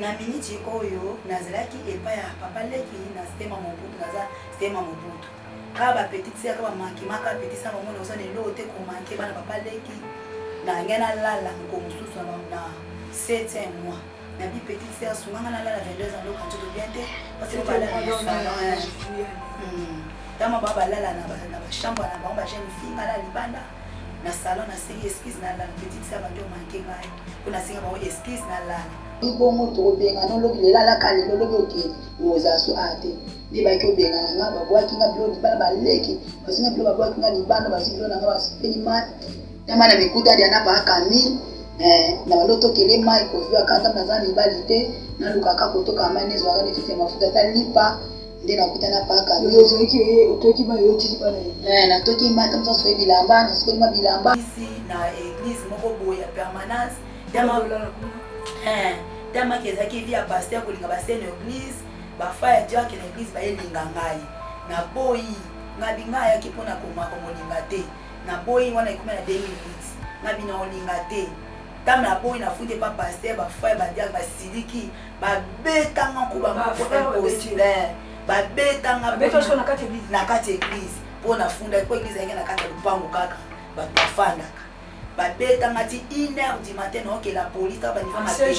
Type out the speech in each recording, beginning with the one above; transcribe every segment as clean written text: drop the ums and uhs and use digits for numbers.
na miniti oyo nazalaki epai ya papa leki na sistema mobutu naza sistema mobutu kaka bapetite sere kaka bamanke maka bapetite sere bamona oza lelo te komanke bana papa leki na ngai nalala moko mosusu na 7e mois na bi petite sere sunganga nalala 22 ans loka nzoto bien te parce que balala tama ba balala na bachambre na bango bajeune fille ngala libanda na salon na sengi esquisse nalala petite sere bandio manke ngai mpo na sengi bango esquisse nalala ibongo tobenga no lobi lelala kale lobi oke oza so ate ni ba ke obenga nga babwaki nga bilo libana baleki basinga bilo babwaki nga libana basilo na nga basipeli mai na mana mikuta dia na ba kami na baloto kele mai ko via kanda na za mibalite na lukaka kotoka manezo wa ne fite mafuta talipa nde na kutana pa kami yozo ki otoki ba yoti bana na toki ma tamza so bilamba na so ma bilamba ici na église moko boya permanence dama dama kezaki via pasteur kolinga basene église bafa ya dia ke na église bayelinga ngai na boyi ngabi ngai yaki pona komaka molinga te na boyi wana ikuma na 2008 ngabi na olinga te tam na boyi na funde pa pasteur bafa ya badia basiliki babetanga ko bamoko impossible babetanga beto na kati église pona funda ko église yake na kati lupango kaka bafandaka babetanga ti 1h du matin ok la police ba niveau matin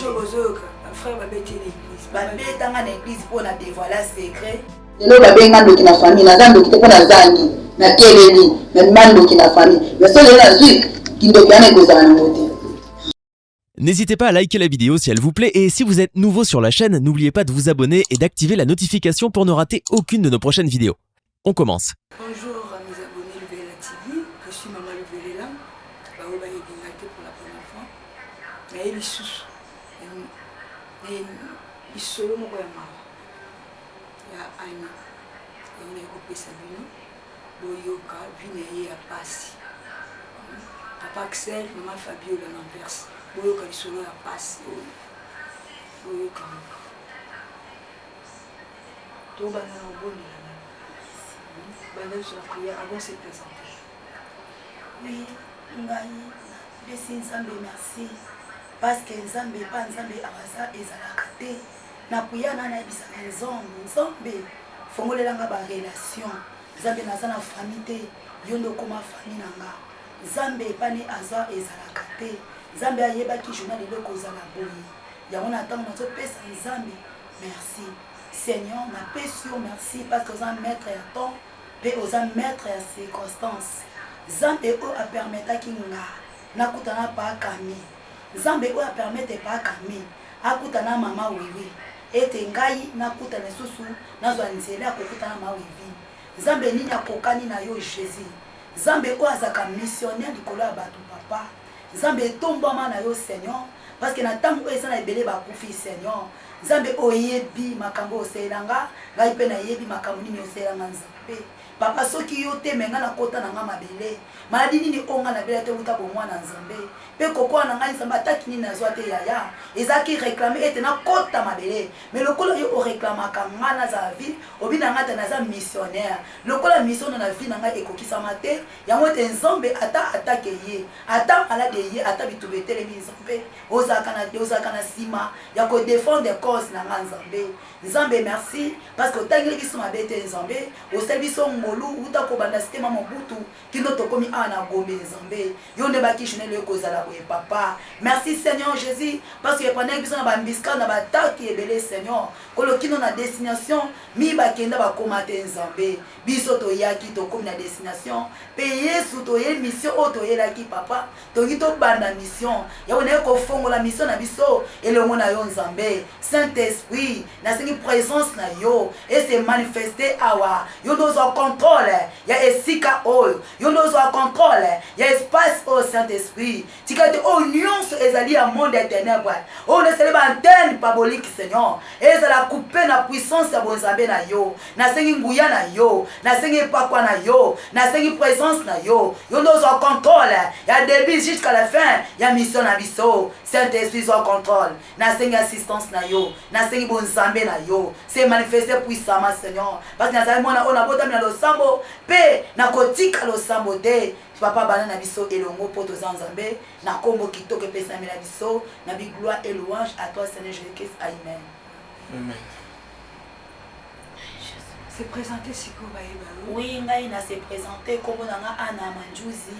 frère babeti l'église babetanga na église pour na dévoiler secret lelo babenga ndoki na famille naza ndoki te pona zangi na keleli mais mandoki na famille mais solo na zui kindoki ana kozala na mote. N'hésitez pas à liker la vidéo si elle vous plaît et si vous êtes nouveau sur la chaîne, n'oubliez pas de vous abonner et d'activer la notification pour ne rater aucune de nos prochaines vidéos. On commence. Bonjour à mes abonnés Luvela TV, je suis Maman Luvelela. Baoba Yedingate pour la première fois. Mais il est sous. Il solo mon maman. Il y a Annie. Il y a Coupé Sabino. Boyoka, Vineye à Passi. Papa Axel, Maman Fabiola l'Anverse. Boyoka, il solo à Passi. Boyoka. Tout le monde sur la prière avant de se présenter. Oui, ngai besi nzambe merci parce que nzambe pa nzambe awaza ezalaka te na kuyana na bisaka nzambe fongolelanga ba relation nzambe naza na famille te yondo koma famille nanga nzambe pani aza ezalaka te nzambe ayebaki journal lelo kozala boyi yango na ntango nazopesa nzambe merci Seigneur napesi yo merci parce que oza maître ya temps pe oza maître ya circonstance nzambe oyo apermetaki nga nakutana pa kami nzambe oyo apermete pa kami akutana mama wiwi ete ngai nakutana lisusu nazwa nzela akokutana mama wiwi nzambe nini akokani na yo Jésus nzambe oyo azaka missionnaire likolo ya bato papa nzambe etombama na yo Seigneur parce que na ntango oyo eza na ebele bakufi Seigneur nzambe oyebi makambo oselanga ngai mpe nayebi makambo nini oselanga nzambe papa soki yo te menga na kota na nga mabele maladi nini onga na bela te uta bo mwana nzambe pe koko na ngai nzambe ataki nini nazwa te yaya ezaki réclamer ete na kota mabele mais lokola yo o réclamaka nga na za vie obi na ngata na za missionnaire lokola mission na vie na ngai ekokisama te yango te nzambe ata atake ye ata malade ye ata bitubetele mi nzambe ozaka na sima ya ko défendre cause na nga nzambe nzambe merci parce que otangeli biso mabe te nzambe osali biso ngolu uta kobanda sistema mobutu kino tokomi ana gombe nzambe yo nde bakishine le kozala boye papa merci Seigneur Jésus parce que pendant biso na bambiska na bataki ebele Seigneur kolo kino na destination mi bakenda bakoma te nzambe biso toyaki tokomi na destination pe Yesu toye mission o toyelaki papa toki tobanda mission ya ona kofongola mission na biso elongo na yo nzambe Saint-Esprit na sengi présence na yo et se manifester awa yo ndozo contrôle ya esika oyo yo ndozo contrôle ya espace au Saint-Esprit tikate o nyonso ezali ya monde éternel o ne sele ba antenne parabolique Seigneur ezala couper na puissance ya bonzambe na yo na sengi nguya na yo na sengi pakwa na yo na sengi présence na yo yo ndozo contrôle ya début jusqu'à la fin ya mission na biso Saint-Esprit zo contrôle na sengi assistance na yo na sengi bonzambe na yo c'est manifester puissamment Seigneur parce que nazali mona ona bota mina lo losambo pe na kotika losambo te papa bana na biso elongo po toza nzambe na kombo kitoko epesami na biso na bigloire et louange à toi Seigneur Jésus-Christ. Amen. Amen. Se présenter siko bayeba. Oui, ngai na se présenter kombo nanga Anna Manjuzi.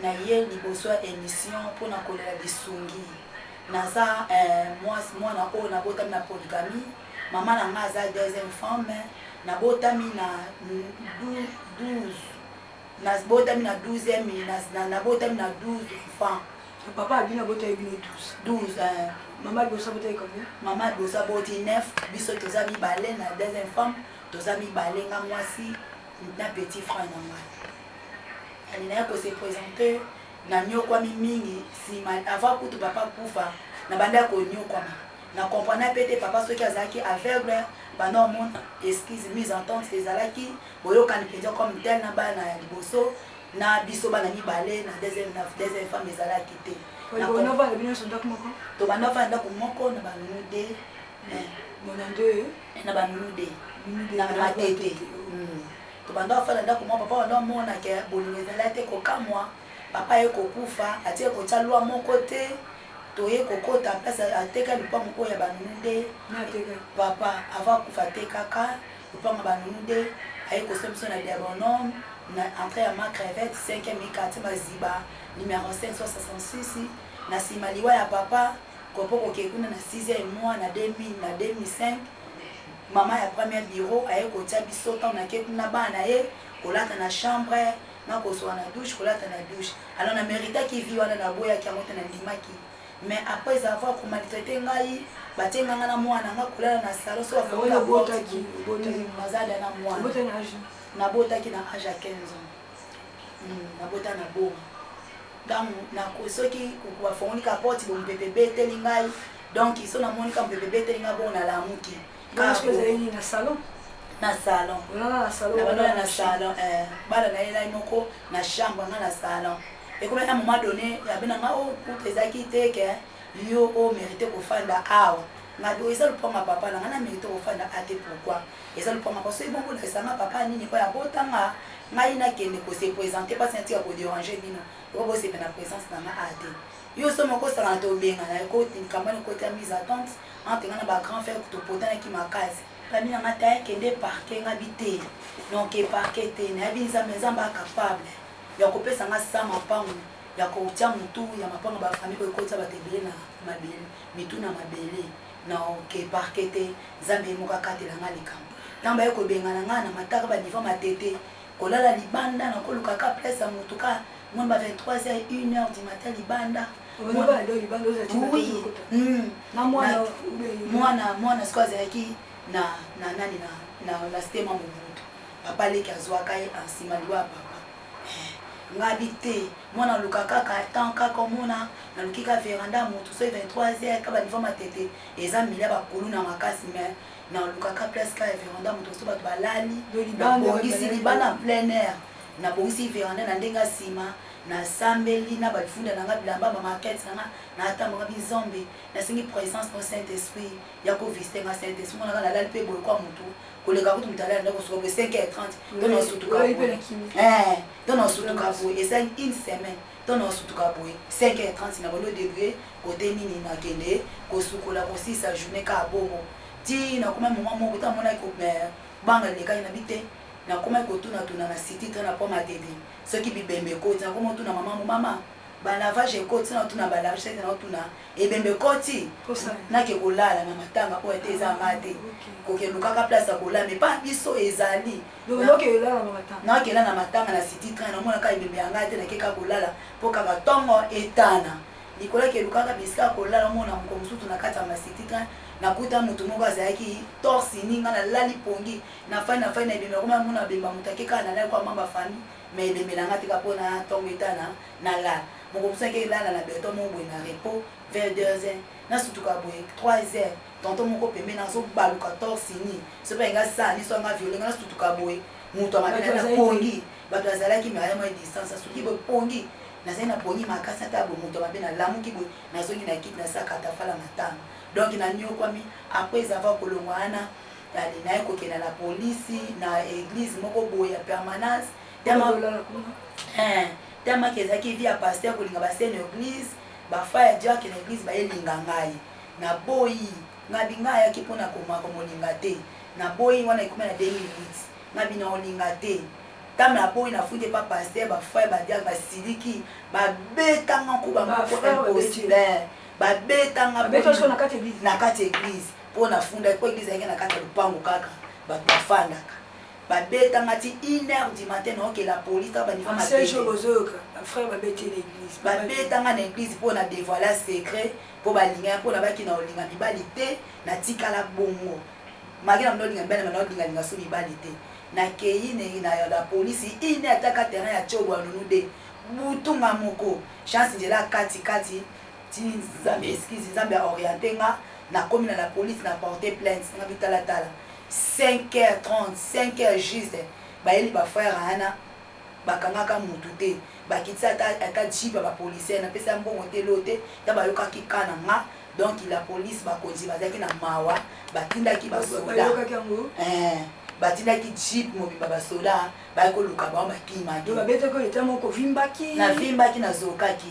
Na ye liboso ya émission mpona kolela lisungi naza mwana oyo nabotami na polygamie mama na nga aza deuxième femme nabotami na 12 nabotami na 12e nabotami na 12 enfants. Papa abina bota ebino 12 mama liboso bota combien? Mama liboso boti 9 biso toza mibale na deuxième femme toza mibale nga mwasi na petit frère na ngai. Alina ko se présenter na nyokwami mingi sima avant kutu papa kufa na banda ko nyokwama na comprendre pete papa soki azaki aveugle pendant mon excuse mise en tente ezalaki boyokani penja comme tel na bana ya liboso na biso bana mibale na deuxième femme ezalaki te na bona ba bino sondak moko to bana fa ndako moko na banunu de na banunu de na matete to banda fa ndako moko papa ndo mona ke bolingo ezalaki kokamwa papa ye kokufa atie kochalwa moko te toye kokota place ateka lupango oyo ya banunu de papa ava kufa te kaka lupango banunu de aye kosombiso na diabonome na entrée ya ma crevette 5e quartier maziba numéro 566 na nsima liwa ya papa kopo kokekuna na 6e mois na 2005 mama ya premier bureau aye kotia biso ntango nake kuna bana ye kolata na chambre na kosoa na douche kolata na douche alors na méritaki vi wana na boyaki yango te na ndimaki mais après avoir maltraité ngai batenga nga na mwana nga kolala na salon so afongola botaki mazada na mwana nabotaki na âge à 15 ans nabota na boma donc soki bafongolika porte bomopepe beteli ngai donc so namonika mopepe beteli ngai bongo nalamuki na salon na salon na salon bana na ye nai moko na chambre nga na salon ekomi à un moment donné yabena nga o kutu ezalaki te ke yo o mérite kofanda awa nga do eza lupango ya papa na nga na mérite kofanda ate pourquoi eza lupango ya paso ebongo lakisanga papa nini po yabotanga ngai nakende kose présenter pasi natika kodéranger bino oko bosepe na présence na nga ate yo so moko osala na tobengana ekokambani ekoti ya mise à tente entre nga na bagrand frère topotanaki makasi babi na nga ta ekende parke nga bi te donc eparke te nayebi nzambe acapable ya kopesa nga sa mapango ya kotia mutu ya mapango bafamille ko ekotisa bato ebele na mabele mitu na mabele na oke parke te nzambe moko akatela nga likambo ntango baye kobengana nga na mataka banivo matete kolala libanda na kolukaka place ya mutu ka mwana ba 23h 1h du matin libanda mwana siko azalaki na nani na stema mobutu papa leki azwaka ye nsima liwa ya papa ngabi te mwana lukaka kaka kaka mona naluki ka veranda mutu so 23h ka banivo matete eza milia bakulu na makasi mais nalukaka place ka veranda mutu so bato balali nabongisi libanda en plein air nabongisi veranda na ndenge nsima na sambeli na bafunda nanga bilamba bamakete nanga natambanga bizombe nasengi présence no Saint-Esprit ya kovisite nga Saint-Esprit monaka nalali mpe boye kwa mutu koleka kutu mutalala ndako soka boye 5h30 to nosutuka boye to nosutuka boye eza une semaine to nosutuka boye 5h30 na bolo degré kote nini nakende kosukola kosisa journée ka bongo ti nakoma moma moko tamonaki banga lekaki na bite nakoma kotuna na city to na poma tv soki bibembe koti nakoma tuna mama balavage ekoti na tuna balavage tete na tuna ebembe koti nake kolala na matanga oyo ete eza nga te kokelukaka place ya kolala me pa biso ezali nakela na matanga na city train namonaka ebembe yanga te nakeka kolala mpo kaka ntongo etana likolo ekelukaka bisika kolala omona moko mosusu na kati ya masiti train nakuta mutu moko azalaki torsi ninga nalali pongi na fai na ebembe nakoma mona bemba mutu akeka nalali kwa mamba famille mais ebembe nanga tika mpona ntongo etana nalala moko mosusu ake lala na beton moko boye na repos vers 2h nasutuka boye 3h tonton moko pembe nazobaluka torsi ni so mpe enga sani so anga violenga nasutuka boye mutu amabena na pongi bato azalaki mayamo ya distance asuki boye pongi nazali na pongi makasi ata bo mutu mabe nalamuki boye nazongi na kiti nasaka atafala matanga donc nanyokwami après avoir kolongwa wana ali naye kokenda na polisi na église moko boye ya permanence temaki ezalaki vi ya paster kolinga basene église bafa ya diake na église bayelinga ngai na boyi ngabi ngai ayaki mpona komaka molinga te na boyi wana ekoma na 2008 ngabi na olinga te tame na boyi nafuti pa paster bafa badiake basiliki babetanga nkuba moko impossible babetanga na kati église mpona funda po église ayaki na kati ya lupango kaka bato bafandaka babetanga ti 1h du matin naoke la police ta baniva babetanga na église mpona dévoiler secret mpo balinga mpona baki na olinga mibali te na tikala bongo maki na mnaolinga mibali na olingalinga so mibali te nakei na la polisi 1h ataka terrain ya tiobo anunu de butunga moko chance nzela katikati ti nzambe eskize nzambe aoriente nga nakomi na la police na porte plainte nga bitalatala 5h30 5h juste bayeli bafrère ana bakangaka mutu te bakitisa ata jipe ya bapolisiere napesa mbongo te lo te ta bayokaki kana nga donc la police bakonzi bazalaki na mawa batindaki basoda batindaki jipe mobimba basoda baye koluka bango bakimaki navimbaki nazokaki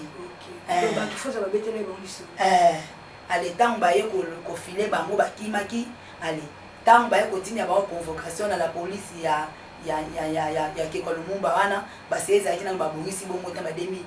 ale ntango baye kofile bango bakimaki ale ntango baye kotinda bango convocation na la police ya Keko Lumumba wana basi ezalaki nano babongisi bongo ta ba 2008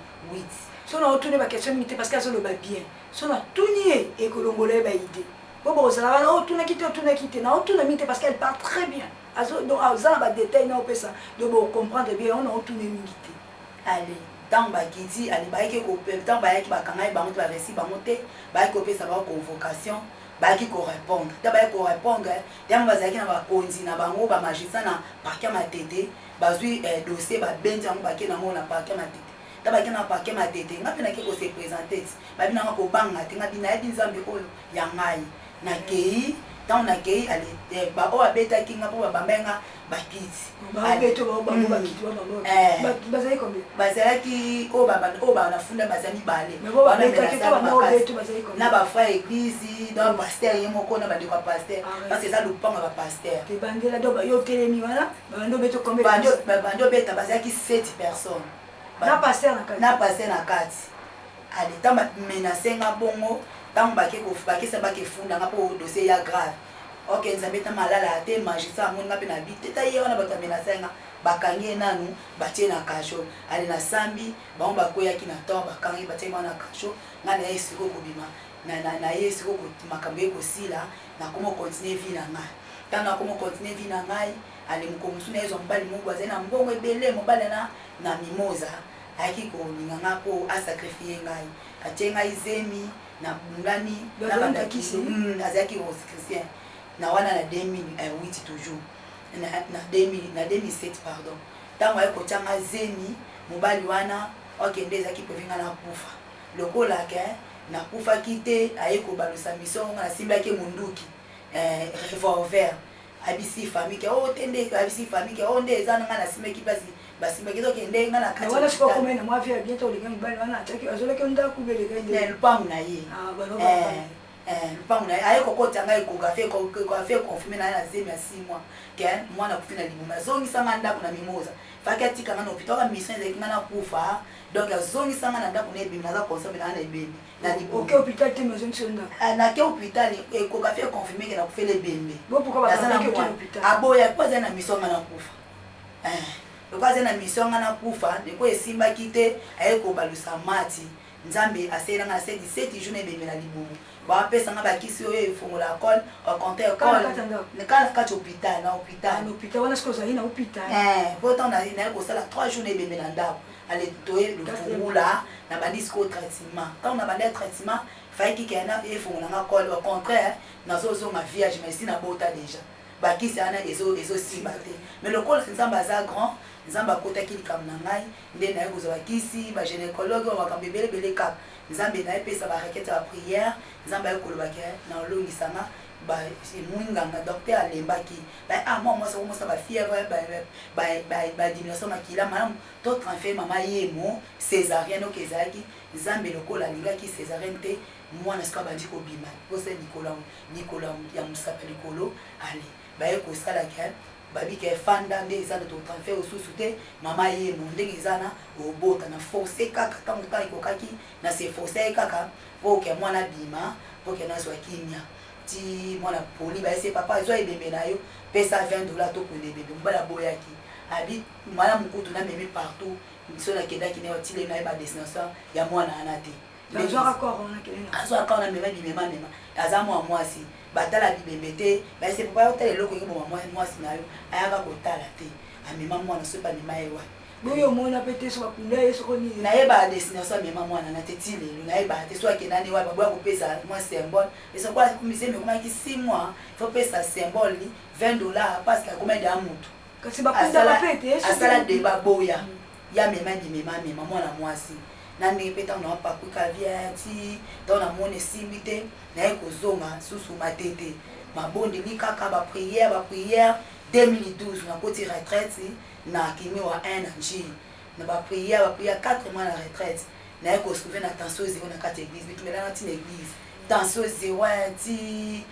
so na otune ba question mingi te parce que azo le ba bien so na tuni e kolongole ba idée bobo ozala na otuna kite na otuna mingi te parce qu'elle parle très bien azo donc azala ba détail na opesa donc bo comprendre bien on a otune mingi te allez tant bakiti allez baike ko tant baike bakanga ba moto ba récit ba monter baike opesa ba convocation baki ko répondre ta ba ko répondre tellement bazaki na ba konzi na bango ba magistrat na parquet matete bazui dossier ba benja ngo baki na ngo na parquet matete ta baki na parquet matete ngapi na ke ko se présenter ba bina ko banga te ngapi na yedi nzambe oyo ya ngai na kei tant na kei ale ba o abeta kinga po ba bamenga bakiti ba beto ba bango bakiti ba bango bazali combien bazalaki o ba na funda bazali bale ba beta ke to ba beto bazali combien na ba frère église dans pasteur yemo ko na ba de pasteur parce que ça le panga ba pasteur te bandela do ba yo telemi wana ba ndo beto combien bando beta bazalaki 7 personnes na pasteur na kati ale tamba menacenga bongo tant bakisa bakifunda nga po dossier ya grave ok nzambe ta malala te magistrat amoni nga mpe na bite ta ye wana bato amenacenga bakangi nanu batie na kasho ale na sambi bango bakweyaki na temps bakangi batie mwana na kasho nga na ye siko kobima na ye siko makambo ye kosila nakoma continue vie na ngai ntango nakoma continue vie na ngai ale mokomosu na ezwa mobali moko azali na mbongo ebele mobali na mimoza ayaki kolinga nga mpo asakrifie ngai atie ngai zemi na bungani na bandakisi azalaki christian na wana na 2008 toujours na 2007 pardon ntango aye kotyanga zemi mobali wana okende ezalaki pevinga na kufa lokolake nakufaki te aye kobalusa mission nga nasimbaki munduki revolver abisi famille ke o tende abisi famille ke o nde eza nga nasimbaki place basimbaki tokende nga na kati wana siko komena mwa via bientôt olinga mibali wana ataki azolaki ndaku beleka nde lupangu na ye lupangu na ye aye kokota ngai kokafe confirme na ye na zemi ya 6 mois ke mwana kufi na libuma azongisanga ndako na mimoza faki atikanga na hôpital ka mission ezalaki nga na kufa donc azongisanga na ndako na ebemi naza conserve na nga na ebemi na libuma oke hôpital te mais ozongisa ndako nake hôpital ekokafe confirme ke na kufela ebembe hôpital aboya po azali na mission nga na kufa loko azali na mission nga na kufa ndeko esimbaki te aye kobalusa mati nzambe aselanga na 17 jours na ebembe na libumu bapesanga bakisi oyo efongola col oconte kala kati hôpital na hôpital wana siko ozali na hôpital po ntango naye kosala 3 jours na ebembe na ndako ale toye lufungula na bandi siko traitement ntango na bandi ya traitement fayiki kena efongolanga col au contraire nazozonga vierge mais si nabota déjà bakisi wana ezosimba te mais lokola nzambe aza grand nzambe akotaki likambo na ngai nde naye kozwa bakisi bagynécologue makambo ebelebele kaka nzambe naye pesa barequête ya prière nzambe aye kolobaki na olongisanga mwinganga docteur alembaki mwa mwasi komosa bafièvre badiminution makila malamu to transfert mama yemo césarienne oke ezalaki nzambe lokola alingaki césarienne te mwana sika bandi kobima posa likolo ya mosapa likolo ale baye kosalaka babika efanda nde eza na totransfert osusu te mama yemo ndenge eza na obota na force kaka ntango ntango ekokaki na se force ye kaka mpo ke mwana bima mpo ke nazwa kimia ti mwana poli bayese papa ezwa ebembe na yo pesa $20 tokende ebembe mobala boyaki abi mwana mokutu namemi partout so nakendaki na otile na ye badestination ya mwana ana te azwaka wana mema bimema aza mwa mwasi batala bibembe te bayese papa otala eloko eki boma mwasi na yo ayaka kotala te amema mwana so bamema ye wa boyo mona pete so bapunda ye soko ni nayeba destination amema mwana na te ti lelo nayeba te so akendani wa baboya kopesa mwa symbole esokola kumiseme ekomaki 6 mois fo pesa symbole $20 parce que akomende ya mutu kasi bapunda bapete asala deba boya ya mema mema mwana mwasi na ndenge mpe ntango na pakuka via ti ntango na mona esimbi te naye kozonga susu matete mabondeli kaka bapriere 2012 nakoti retraite na kimi wa 1 na njili na bapriere 4 mois na retraite naye kosouve na tension zero na kati église bitumelana ti na église tension zero ti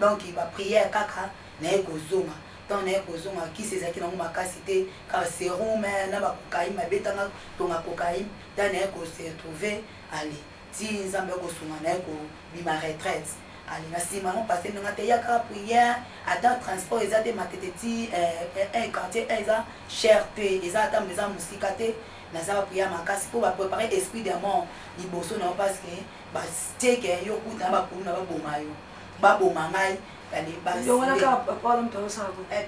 donc bapriere kaka naye kozonga ntango naye kozonga kisi ezalaki nango makasi te kaka serum na bakokaine mabetanga tonga kokaine ntango naye kose retrouve ale ti nzambe akosunga naye kobima retraite ale na nsima ngo pase ndenge te yaka priere ata transport eza te matete ti un quartier eza cher te eza ata eza mosika te naza bapriere makasi mpo baprépare esprit de mort liboso na yo parce que batieke yo kuta na bakulu na baboma yo baboma ngai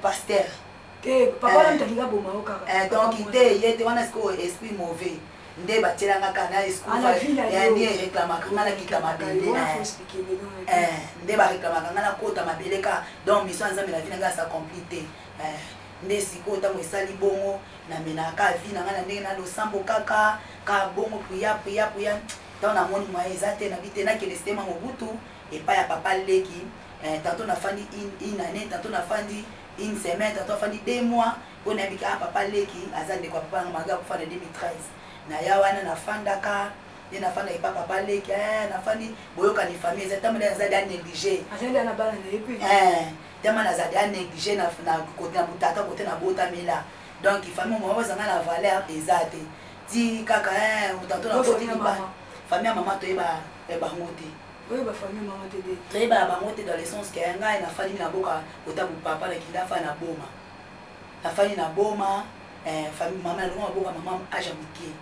pasteur donc te ye te wana sikoyo esprit mauvais nde batielanga kaka na nde réclamaka nga na kita mabele nde baréclamaka nga na kota mabele ka donc mission ya nzambe na vi na nga s'accompli te nde sikoyo ntango esali bongo namenaka vi na nga na ndenge na losambo kaka ka bongo priya ntango namoni moye eza te nabi te nakende sitema mobutu epai ya papa leki tantôt na fandi une année tantôt na fandi une semaine tantôt fandi 2 mois on a bika papa leki azande kwa papa ngamaga kwa fandi 2013 na ya wana na fandaka na fanda ipa papa leki na fandi boyoka ni famille ezata mwana azade a négliger azande na bala na epi tellement azade a négliger na côté na butata côté na bota mila donc famille mo bazanga na valeur ezate ti kaka tantôt na côté ni ba famille maman to eba ngote toyeba bango te dans le sens ke ngai nafandi na boka kotabu papa na kinda fa na boma nafandi na boma famille mama na boka mama aja mukie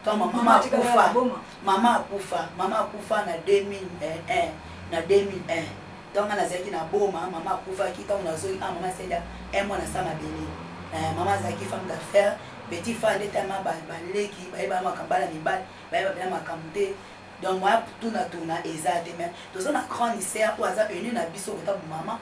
to mama akufa na 2001 na 2001 donc na zaki na boma mama akufa ki ta unazo mama senda mois na sama bele mama zaki femme d'affaires petit fa de tellement baleki ba makambala mibali ba makamute donc moi tuna eza te mais toza na grande sœur ou aza venu na biso kota mama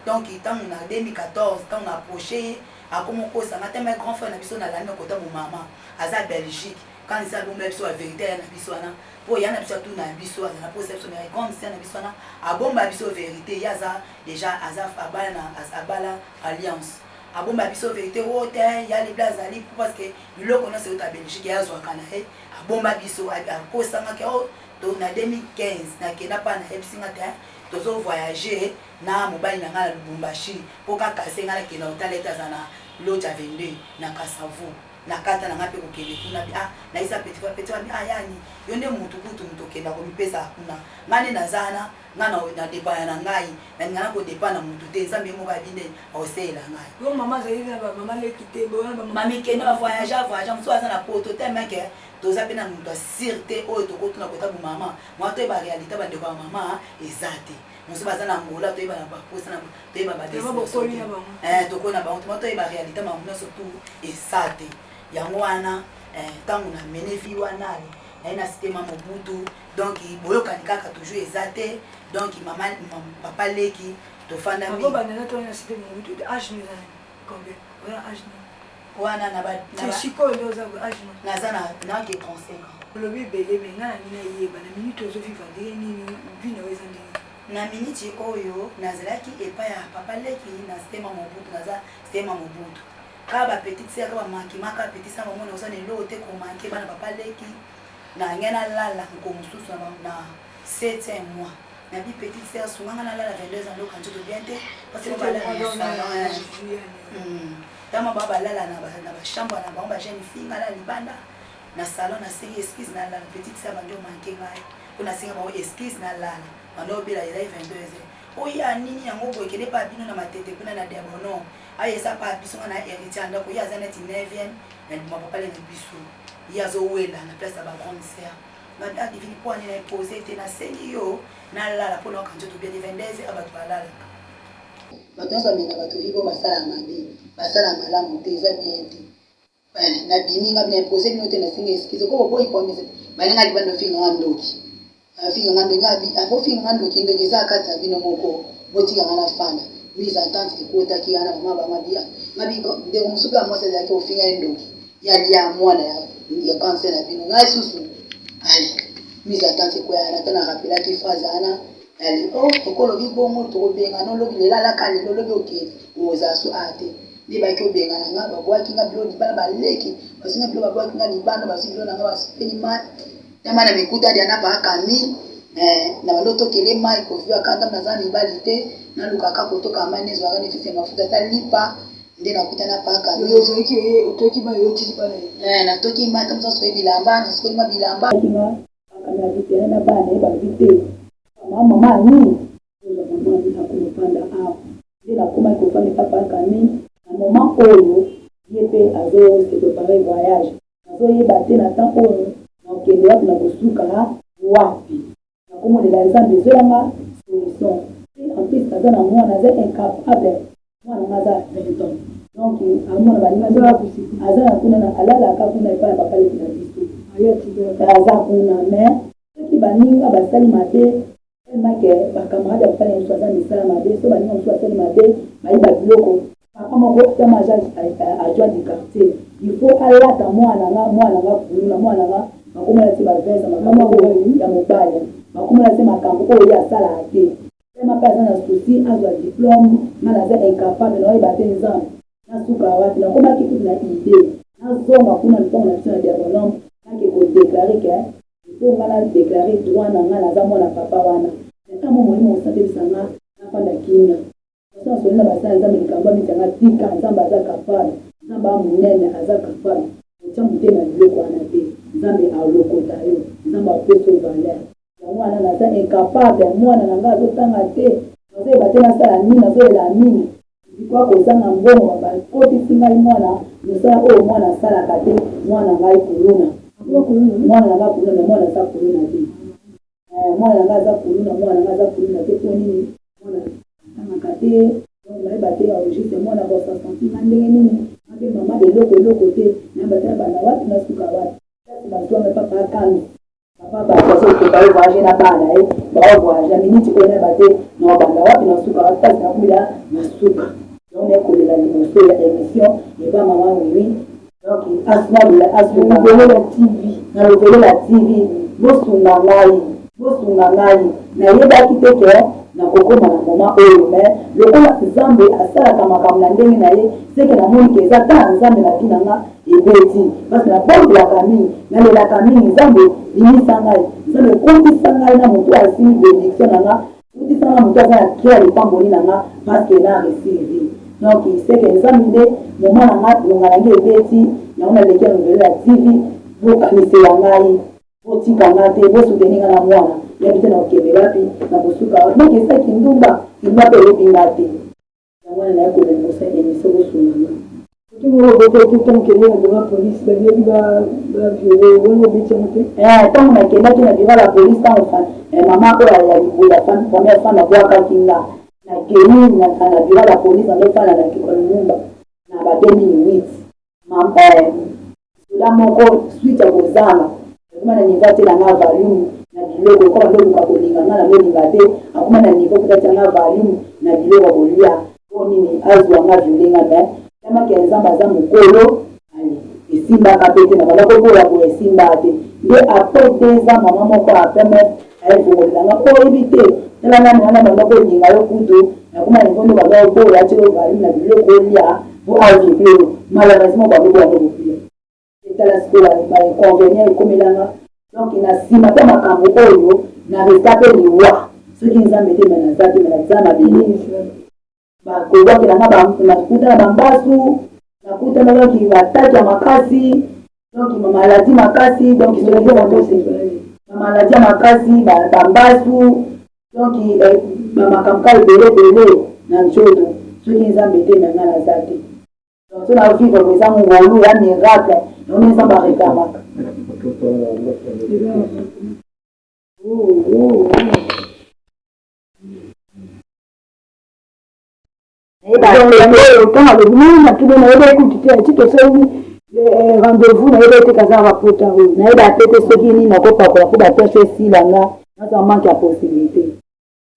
donc ntango na 2014 ntango na approché akomo kosanga te mais grand frère na biso na landi kota mama aza Belgique quand il s'est bomba biso la vérité na biso wana po ya na biso tu na biso na perception mais grande sœur na biso wana abomba biso vérité ya za déjà aza abala alliance abomba biso vérité wote ya les blagues ali parce que biloko na c'est au Belgique ya zo kana bomba biso akosanga ke to na 2015 na kena pa na epsinga te tozo voyager na mobali na ngala Lubumbashi po kaka senga na kena hotel eta na loja 22 na Kasavu na kata na ngape kokele kuna na isa petit yani yonde mutu kenda ko mipesa kuna ngane na zana ngana na depana na ngai na ngana ko depana mutu te nzambe mo ka binde osela ngai yo mama zaidi na mama lekite bo na mama kena voyage mso azana poto tellement que toza pena mutu sûreté oyo to kotuna kota bu mama moi to ba réalité ba ndeko mama ezate muso bazana ngola to ba na ba posa na to ba destination to kona ba moi to ba réalité mama surtout ezate yango wana tango na menevi wana na système mobutu donc boyokani kaka toujours ezate donc mama papa leki to fanda mi ba na to na système mobutu âge ni combien voilà âge ni wana na ba c'est siko ndo za âge ni na zana na ke 35 ans le bébé menga na mina yeba na minute ozo vivre ndenge nini vina weza ndenge na minute oyo nazalaki epa ya papa leki na système mobutu naza système mobutu ka ba petite sœur ba manki maka petite sœur maman oza ne lo te ko manki bana papa leki na ngena lala ko mususu na 7e mois na bi petite sœur sunganga na lala 22 ans lokanjo de bien te parce que bala na tama baba lala na ba chambre na ba jeune fille ngala libanda na salon na singi esquisse na lala petite sœur banjo manke ngai kuna singa ba esquisse na lala bando bila ila 22 ans oya nini yango boyekele pa bino na matete kuna na diabono ayesa pa biso na héritier ndako ya zana 9e na papa le biso ya zo wela na place ba grande sœur banda divini po ani na poser te na sengi yo na lala po na kanjo to bien 22 abatu balala bato samina bato libo basala mabe basala malamu te za bien te na biminga bien poser bino te na sengi excuse ko boy po mise baninga libando finga ndoki afinga ngambe ngabi apo finga ndoki ndeke za kata bino moko botika ngana fanda mise en tente ekota ki ana mama ba mabia ngabi de musuka mosa ya ko finga ndoki ya mwana ya cancer na bino ngai susu ali mise en tente ko ya na rapela ki fazana ali okolo bibomo to benga no lobi lela kale lobi oke oza su ate ni ba ko benga na ngaba bwa kinga bilo di bana baleki basinga bilo bwa kinga ni bana basibilo na ngaba speni ma tama na mikuta dia na ba kami na baloto kele mai ko via kanda na zani balite na lukaka kutoka amane zwa ngani fisi mafuta talipa ndena kutana paka yozo iki utoki ba yoti bana na toki ma tamza so bilamba na sikoli ma bilamba kinga kana vitena na bana ba vite mama ni ndio mama hakupanda hapo ndena kuma iko fanya papa kami na mama oyo yepe azo se préparer voyage azo yeba tena temps oyo na kende wapi na kusuka wapi na kuma de la nzambe zolanga solution en plus kaza na mwana za incapable mwana maza 20 ans donc amona balinga ndoa kusiki azana kuna na alala akakuna ipala papa le kuna biso ayati kaza kuna mais qui baninga basali mabe make bacamarade bafanya mswaza misala mabe so baninga mswaza mabe maiba biloko papa moko kama ajwa du quartier il faut alata mwana nga kuluna mwana nga makoma lati bavesa makambo ya mobile makoma lati makambo oyo ya sala ate sema pa na souci azwa diplôme na za incapable na oyeba te nzambe na suka wapi na koma kitu na idée na zonga kuna lipongo na tsana dia bonhomme na ke ko déclarer que il ngala déclarer droit na ngala za mwana papa wana kama mwalimu usate bisanga na panda kinga sasa solina basana nzambe likamba mitanga tika nzambe za capable nzambe munene aza capable chamute na biloko wana te nzambe alokota yo nzambe apeso valeur mwana na za incapable mwana na ngazo tanga te nazo batena sala nini nazo la nini kwa kozanga mbongo ba koti singa mwana musala o mwana sala kate mwana ngai kuluna mwana na ngazo kuluna mwana sa kuluna te mwana na ngazo kuluna mwana na ngazo kuluna te kwa nini mwana tanga kate na bate ya registre mwana kwa 60 ndenge nini ake mama de loko te na batena bana wapi na suka wapi sasa baswa papa kami papa parce que ba voyager na bana ba voyager minute ko na bate no banda wapi na suka wapi na kuila na suka donc ko la émission ya émission et ba maman oui donc asma la TV na la TV bosunga ngai na yeba kiteke na kokoma na mama oyo mais le ona nzambe asala kama kamna ndenge na ye seke na moni ke za ta nzambe na binanga ebeti parce que na bombe la famille na la famille nzambe limisa ngai nzambe kondisa ngai na moto asili bénédiction nanga kondisa ngai moto aza na kia lipamboli nanga parce que na receive donc seke nzambe nde moma nanga longa nange ebeti yango naleki ya nouvelle ya TV bokanisela ngai botika nga te bosoutenir nga na mwana yabite na okende wapi na kosuka wapi donc esaki ndumba ilwa pe elobinga te yango wana naye kolemosa émission bosunganga ntango nakendaki na biro la polise ntango mama oyo ya liboya première femme abwakaki nga nakeni na biro la polise andofana na kikolumumba na ba 2008 soda moko suite ya kozama akoma na niva te nanga valume na biloko koma ndoluka kolinga nga na lolinga te akoma na niva kutati yanga valume na biloko kolia po nini azwa nga violenga me tamaki nzambe aza mokolo esimbaka pe te na baloko koya ko esimba te nde apres 2 ans mama moko apermettre ayevokolelanga oyebi te tala nani wana baloko olinga yo kutu nakoma nivondo baloko koya atilo valume na biloko olia po avivelo malheureusement baloko yango bopia etala sikoyo bainconvénient ekomelanga donc na nsima mpe makambo oyo na resta mpe liwa soki nzambe te menaza te menaza mabele bakobwakelanga nakutana bambasu nakutana donki bataki ya makasi donki mamaladi makasi donki mamaladi ya makasi bambasu donki bamakambo ka ebele na nzoto soki nzambe te nanga naza te donc so na vivre ko eza mongolu ya miracle noni nzambe arekamaka rendez-vous na ebe te kaza rapota oyo na eba te te soki nini nakopakola po batashe esilanga naza manke ya possibilité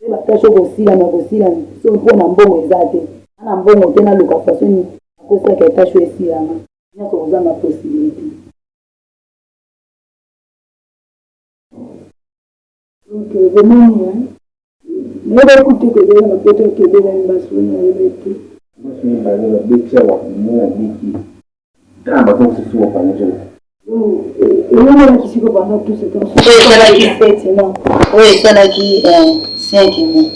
e batashe kosila na kosila so mpo na mbongo eza te ana mbongo te naluka fasoni akosaka etashe esilanga nyonso kozanga possibilité donc venoni nayeba ekute kozala na poto ekebela mbasoni na yeba te basoni bazala betia wa mona biki tamba donc c'est souvent pas le jeu elonaki siko pendant tout ce temps esalaki 7 mois oyo esalaki 5 mois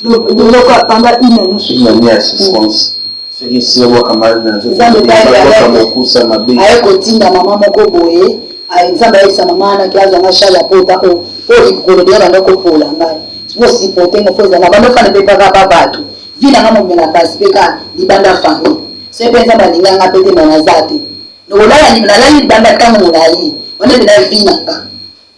donc eloko pendant une année assistance c'est que si on kamali na aye kotinda mama moko boye nzambe ayebisa mama anaki azwanga charge ya pota oyo likolo deya banda kopola ngai bosipote ngo fo ezanga banda fana mpe kaka ba bato vi nanga momela pasi mpe ka libanda famille so mpe nzambe alinganga mpe te manaza te nalali libanda ntango molai wana mpe na vi nanga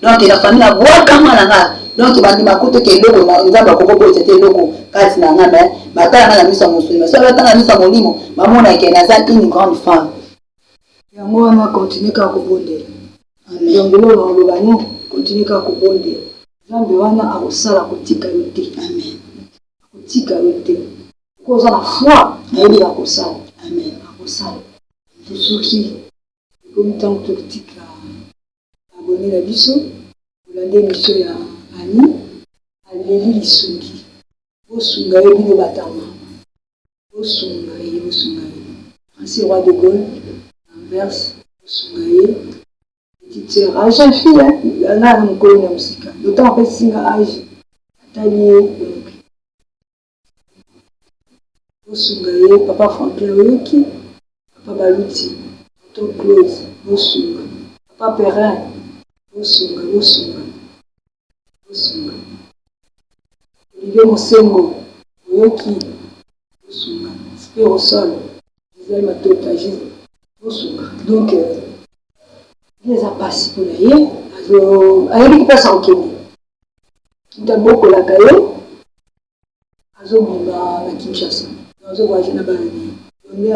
donc na famille nabwaka mwana nga donc bandima kutu ke eloko nzambe akokoboyisa te eloko kati na nga me batalanga na miso ya mosuni so batanga na miso ya molimo bamonake naza une grande femme yango wana continue kaka kobondela donc eloko oloba no continue kaka kobondela nzambe wana akosala kotika yo te amen akotika yo te koza na foi nayebi akosala amen akosala soki ekomi ntango tokotika abone na biso kolanda émission ya ani aleli lisungi bosunga ye bino batama bosunga ye ainsi roi de Gaulle Anvers bosunga ye petite sœur a jeune fille nga na mokolo na mosika d'autant apesi nga age atali ye bosunga ye papa Franklin oyoki papa Baluti Tom Claude bosunga papa Perrin bosunga Olivier Mosengo oyoki bosunga Spiro Sol Gisèle Matota bosunga donc eza pasi mpona ye ayebi kopesa kokende ntabokolaka ye azobima na Kinshasa azovoyage na bana nde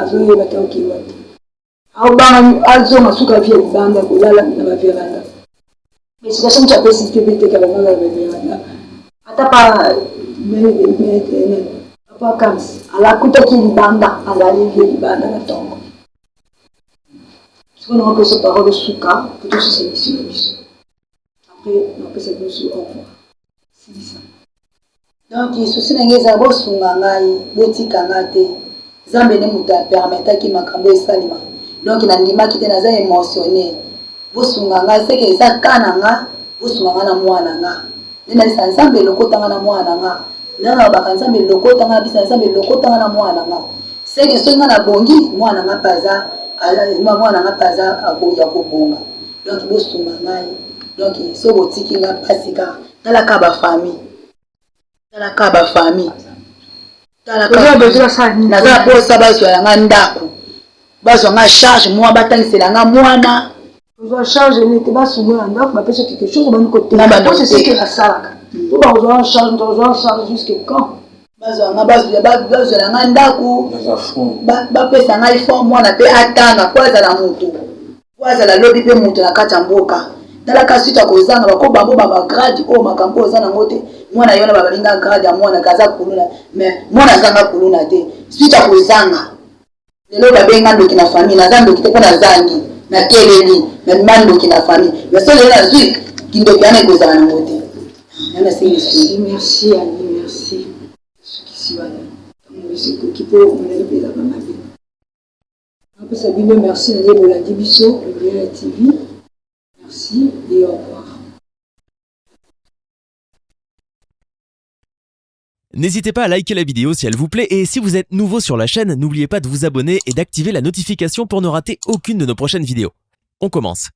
azoyeba te okewa te aobanga azonga suka vie libanda kolala na baveranda mais situation moto apesi te beteka bangaa baveranda ata papa Kams alakutaki libanda azali vie libanda na ntongo sikoyo nakopesa parole suka po tosusa mission na biso après nakopesa biso au revoir silisa donc susi na ngai eza bosunga ngai botika nga te nzambe nde moto apermetaki makambo esalema donc nandimaki te naza émotionné bosunga ngai seke eza ka na nga bosunga nga na mwana nga nde nalisa nzambe elokotanga na mwana nga ndanga baka nzambe elokotanga na bisa nzambe elokotanga na mwana nga seke soki nga nabongi mwana nga mpe aza akoya kobonga donc bosunga ngai donc so botiki nga mpasi kaka talaka bafamille talaka bafamille naza posa bazwa yanga ndako bazwa nga charge mwa batangisela nga mwana ozwa charge nete basungola ndako bapesa quelque chose bani kotenga c'est ce que nasalaka po bazwa charge jusque quand bazwa nga ndako bapesa nga ifo mwana mpe atanga po azala motu po azala lobi mpe motu na kati ya mboka talaka suite akozanga bakobambo bagrade oyo makambo oza nango te mwana yona babalinga grade ya mwana kaza kuluna mais mwana azanga kuluna te suite akozanga lelo babenga ndoki na famille naza ndoki te mpo nazangi nakeleli memima ndoki na famille mais so lelo nazwi kindoki wana ekozala nango te merci ani merci sukisi wana ekoki mpo moneli mpe ezaka mabe napesa bino merci naye bolandi biso Lumière TV merci. Merci et au revoir. N'hésitez pas à liker la vidéo si elle vous plaît et si vous êtes nouveau sur la chaîne, n'oubliez pas de vous abonner et d'activer la notification pour ne rater aucune de nos prochaines vidéos. On commence.